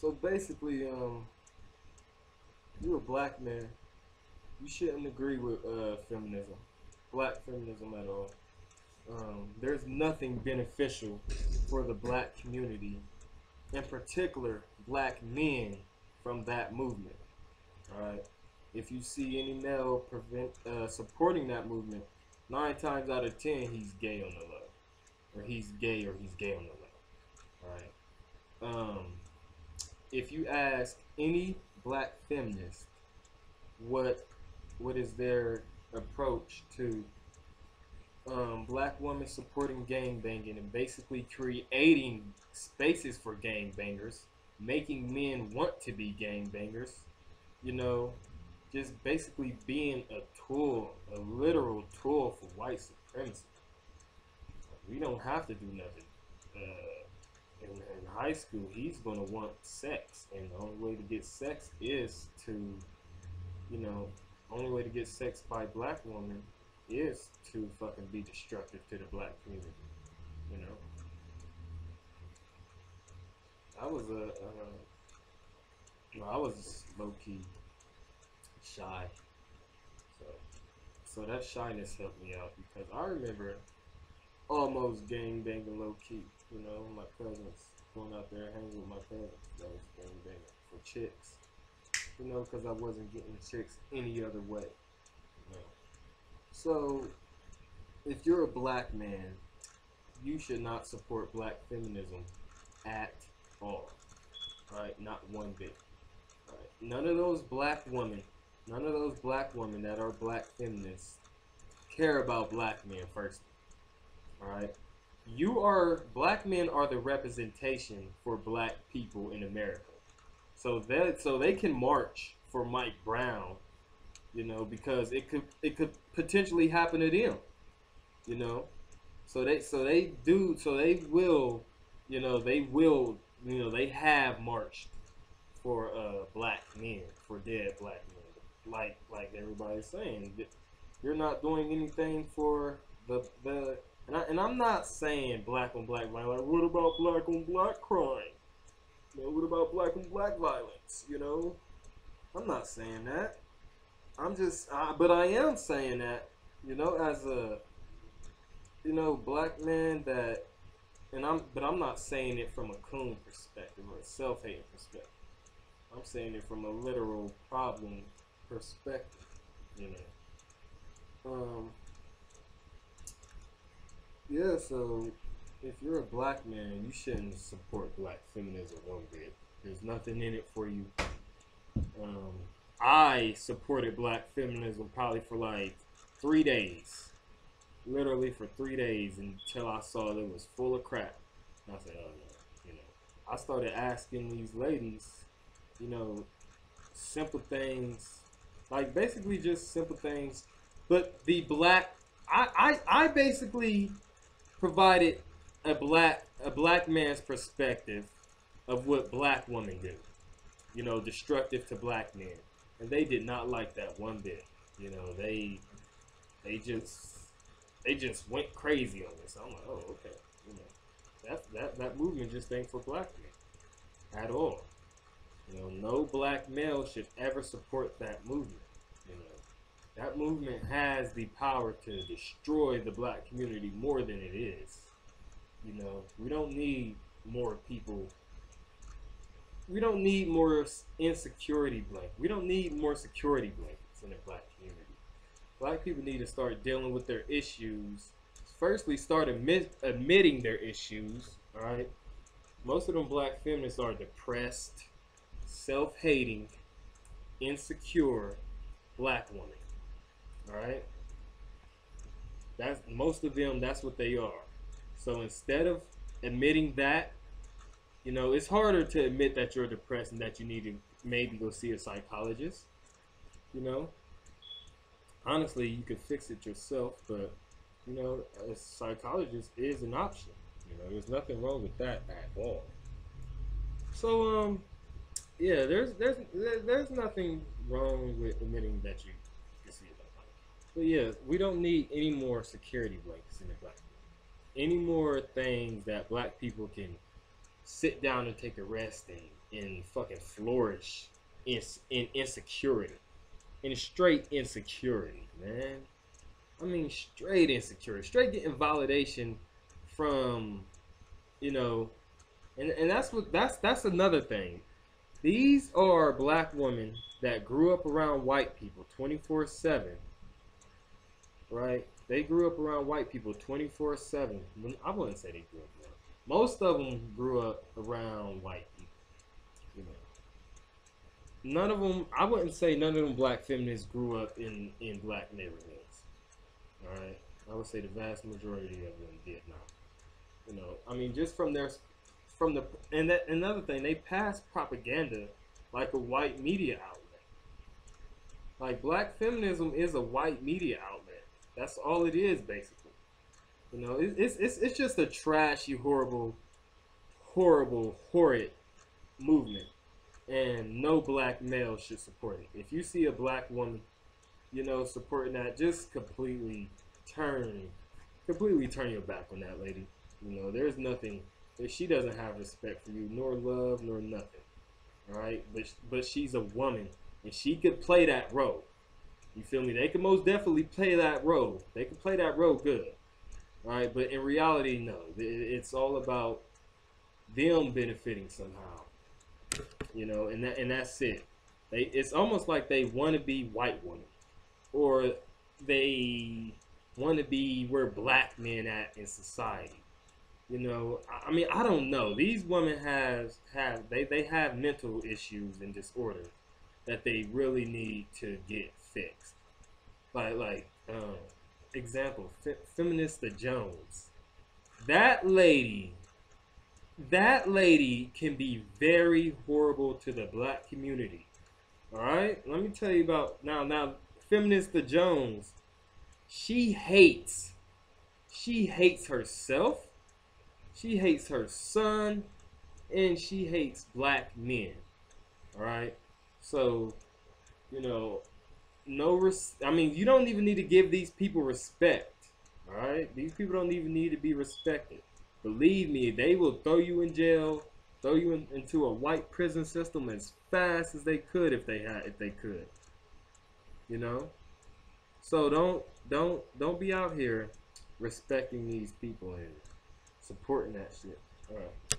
So basically, you're a black man. You shouldn't agree with feminism, black feminism at all. There's nothing beneficial for the black community, in particular, black men from that movement. All right. If you see any male supporting that movement, 9 times out of 10 he's gay on the low, or he's gay, or he's gay on the low. All right. If you ask any black feminist what is their approach to black women supporting gang banging and basically creating spaces for gang bangers, making men want to be gang bangers, you know, just basically being a tool, a literal tool for white supremacy. We don't have to do nothing. In high school, he's gonna want sex, and the only way to get sex is to, you know, only way to get sex by black woman is to fucking be destructive to the black community. You know, I was I was low key shy, so that shyness helped me out because I remember almost gang banging low key. You know, my cousins going out there hanging with my cousins. That was gang banging for chicks. You know, because I wasn't getting chicks any other way. You know? So, if you're a black man, you should not support black feminism at all. Right? Not one bit. Right? None of those black women that are black feminists care about black men first. Alright? Black men are the representation for black people in America. So they can march for Mike Brown, you know, because it could potentially happen to them, you know. They will, they have marched for black men, for dead black men. Like everybody's saying, you're not doing anything for the and I'm not saying black on black violence. Like, what about black on black crime? You know, what about black on black violence? You know, I'm not saying that. But I am saying that, you know, as a, you know, black man but I'm not saying it from a coon perspective or a self-hating perspective. I'm saying it from a literal problem perspective, you know. Yeah, so if you're a black man, you shouldn't support black feminism one bit. There's nothing in it for you. I supported black feminism probably for like 3 days. Literally for 3 days until I saw that it was full of crap. And I said, oh no, you know. I started asking these ladies, you know, simple things, like basically just simple things. But I basically provided a black man's perspective of what black women do, you know, destructive to black men, and they did not like that one bit. You know, they just went crazy on this. I'm like, oh, okay, you know, that movement just ain't for black men at all. You know, no black male should ever support that movement. You know, that movement has the power to destroy the black community more than it is. You know, we don't need more people. We don't need more insecurity blankets. We don't need more security blankets in the black community. Black people need to start dealing with their issues. Firstly, start admitting their issues. All right. Most of them black feminists are depressed, self-hating, insecure black women. All right. That's most of them. That's what they are. So instead of admitting that, you know, it's harder to admit that you're depressed and that you need to maybe go see a psychologist. You know, honestly, you can fix it yourself, but you know, a psychologist is an option. You know, there's nothing wrong with that at all. So, yeah, there's nothing wrong with admitting that you can see a psychologist. But yeah, we don't need any more security blankets in the black community. Any more things that black people can sit down and take a rest and fucking flourish in insecurity, in straight insecurity, man. I mean, straight insecurity, straight getting validation from, you know, and that's another thing. These are black women that grew up around white people 24/7, right? They grew up around white people 24/7. I wouldn't say they grew up around. Most of them grew up around white people. You know, none of them. I wouldn't say none of them black feminists grew up in black neighborhoods. All right, I would say the vast majority of them did not. You know, I mean, just from the and that another thing, they pass propaganda like a white media outlet. Like black feminism is a white media outlet. That's all it is, basically. You know, it's just a trashy, horrible, horrible, horrid movement, and no black male should support it. If you see a black woman, you know, supporting that, just completely turn your back on that lady. You know, there's nothing. She doesn't have respect for you, nor love, nor nothing. All right, but she's a woman, and she could play that role. You feel me? They can most definitely play that role. They can play that role good. All right, but in reality, no. It's all about them benefiting somehow. You know, and that's it. It's almost like they want to be white women, or they want to be where black men at in society. You know, I mean, I don't know. These women they have mental issues and disorders that they really need to get fixed. Like example, feminist the Jones. That lady, that lady can be very horrible to the black community. All right, let me tell you about now. Feminist the Jones, she hates, she hates herself, she hates her son, and she hates black men. All right, so you know, I mean, you don't even need to give these people respect. All right, these people don't even need to be respected. Believe me, they will throw you in jail, throw you into a white prison system as fast as they could if they could. You know, so don't be out here respecting these people and supporting that shit. All right.